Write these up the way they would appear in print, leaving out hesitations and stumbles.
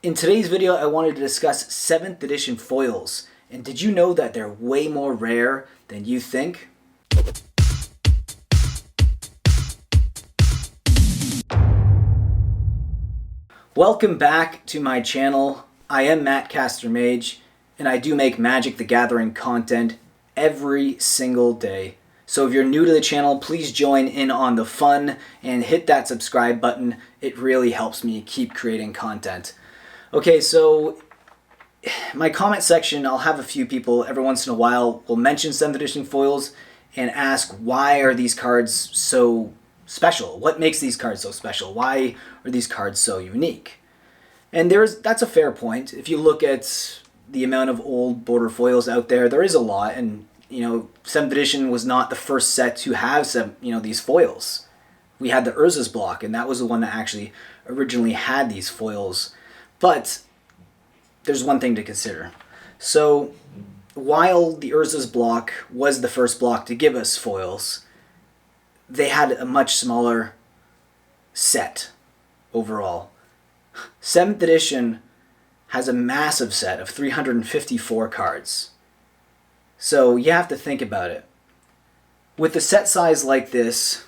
In today's video, I wanted to discuss 7th edition foils. And did you know that they're way more rare than you think? Welcome back to my channel. I am Mattcaster Mage, and I do make Magic the Gathering content every single day. So if you're new to the channel, please join in on the fun and hit that subscribe button. It really helps me keep creating content. Okay, so my comment section, I'll have a few people every once in a while will mention 7th edition foils and ask, why are these cards so special? What makes these cards so special? Why are these cards so unique? And that's a fair point. If you look at the amount of old border foils out there, there is a lot. And, 7th edition was not the first set to have these foils. We had the Urza's block, and that was the one that actually originally had these foils. But there's one thing to consider. So while the Urza's block was the first block to give us foils, they had a much smaller set overall. 7th edition has a massive set of 354 cards. So you have to think about it. With a set size like this,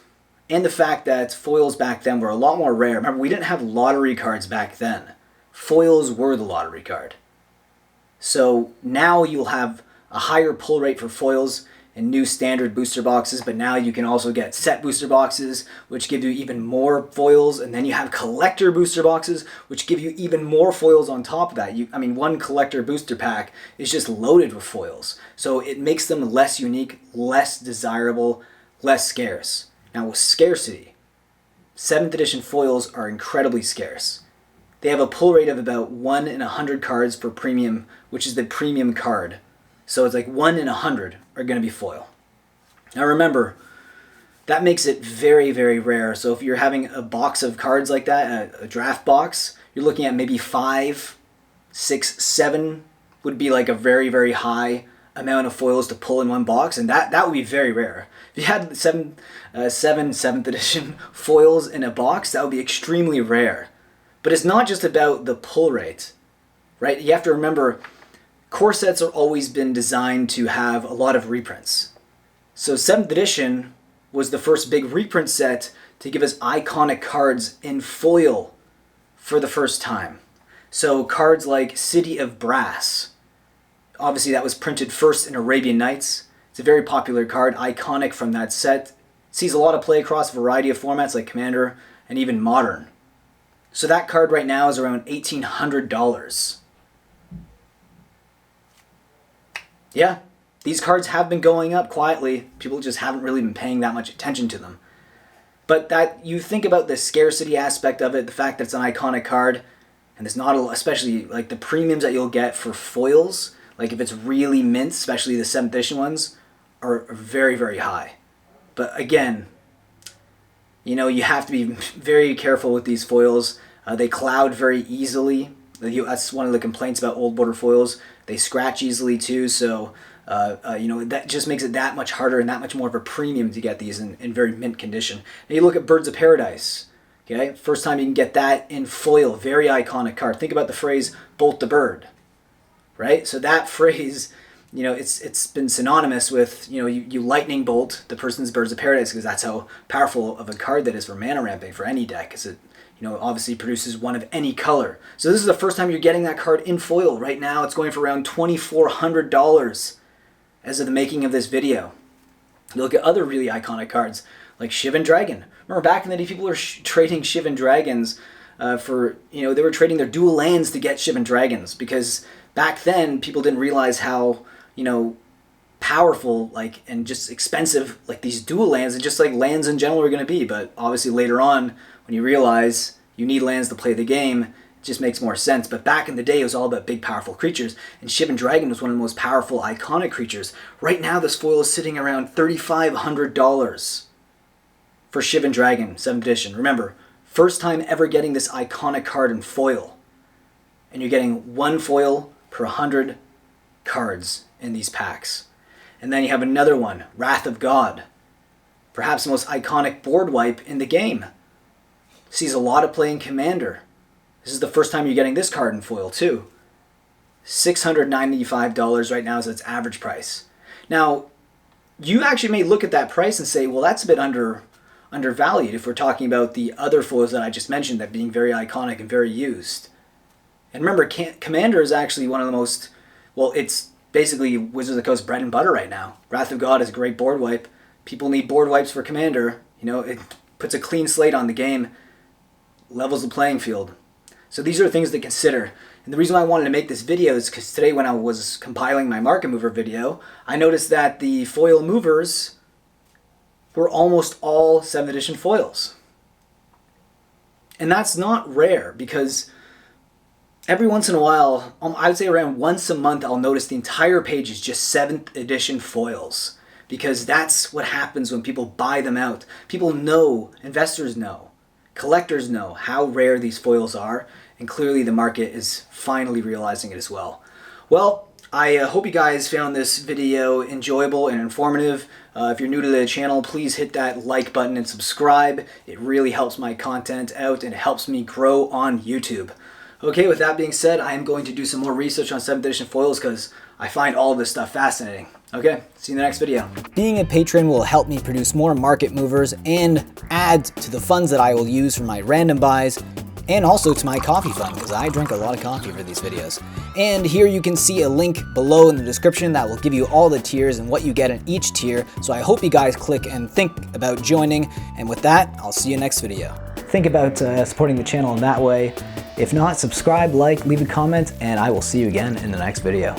and the fact that foils back then were a lot more rare. Remember, we didn't have lottery cards back then. Foils were the lottery card. So now you'll have a higher pull rate for foils and new standard booster boxes, but now you can also get set booster boxes, which give you even more foils, and then you have collector booster boxes, which give you even more foils on top of that. One collector booster pack is just loaded with foils. So it makes them less unique, less desirable, less scarce. Now with scarcity, 7th edition foils are incredibly scarce. They have a pull rate of about 1 in 100 cards for premium, which is the premium card. So it's like 1 in 100 are going to be foil. Now remember, that makes it very, very rare. So if you're having a box of cards like that, a draft box, you're looking at maybe 5, 6, 7 would be like a very, very high amount of foils to pull in one box, and that would be very rare. If you had 7 7th edition foils in a box, that would be extremely rare. But it's not just about the pull rate, right? You have to remember, core sets have always been designed to have a lot of reprints. So 7th edition was the first big reprint set to give us iconic cards in foil for the first time. So cards like City of Brass, obviously that was printed first in Arabian Nights. It's a very popular card, iconic from that set. It sees a lot of play across a variety of formats like Commander and even Modern. So that card right now is around $1,800. Yeah, these cards have been going up quietly. People just haven't really been paying that much attention to them. But that you think about the scarcity aspect of it, the fact that it's an iconic card, and there's not especially like the premiums that you'll get for foils, like if it's really mint, especially the 7th edition ones, are very, very high. But again, you have to be very careful with these foils. They cloud very easily. That's one of the complaints about old border foils. They scratch easily too, so that just makes it that much harder and that much more of a premium to get these in very mint condition. Now you look at Birds of Paradise. Okay, first time you can get that in foil, very iconic card. Think about the phrase "bolt the bird," right? So that phrase, it's been synonymous with you lightning bolt the person's Birds of Paradise, because that's how powerful of a card that is for mana ramping for any deck. Because it obviously produces one of any color. So this is the first time you're getting that card in foil. Right now it's going for around $2,400 as of the making of this video. You look at other really iconic cards like Shivan Dragon. Remember back in the day, people were trading Shivan Dragons for, they were trading their dual lands to get Shivan Dragons, because back then people didn't realize how, powerful and just expensive these dual lands and just lands in general are going to be. But obviously later on, when you realize you need lands to play the game, it just makes more sense. But back in the day, it was all about big, powerful creatures, and Shivan Dragon was one of the most powerful, iconic creatures. Right now, this foil is sitting around $3,500 for Shivan Dragon, 7th edition. Remember, first time ever getting this iconic card in foil, and you're getting one foil per 100 cards in these packs. And then you have another one, Wrath of God, perhaps the most iconic board wipe in the game. Sees a lot of play in Commander. This is the first time you're getting this card in foil too. $695 right now is its average price. Now, you actually may look at that price and say, well, that's a bit undervalued if we're talking about the other foils that I just mentioned that being very iconic and very used. And remember, Commander is actually one of the most, well, it's basically Wizards of the Coast bread and butter right now. Wrath of God is a great board wipe. People need board wipes for Commander. You know, it puts a clean slate on the game, levels the playing field. So these are things to consider. And the reason why I wanted to make this video is because today when I was compiling my market mover video, I noticed that the foil movers were almost all 7th edition foils. And that's not rare because every once in a while, I would say around once a month, I'll notice the entire page is just 7th edition foils. Because that's what happens when people buy them out. People know, investors know, collectors know how rare these foils are. And clearly the market is finally realizing it as well. Well, I hope you guys found this video enjoyable and informative. If you're new to the channel, please hit that like button and subscribe. It really helps my content out and it helps me grow on YouTube. Okay, with that being said, I am going to do some more research on 7th edition foils because I find all of this stuff fascinating. Okay, see you in the next video. Being a patron will help me produce more market movers and add to the funds that I will use for my random buys and also to my coffee fund because I drink a lot of coffee for these videos. And here you can see a link below in the description that will give you all the tiers and what you get in each tier. So I hope you guys click and think about joining. And with that, I'll see you next video. Think about supporting the channel in that way. If not, subscribe, like, leave a comment, and I will see you again in the next video.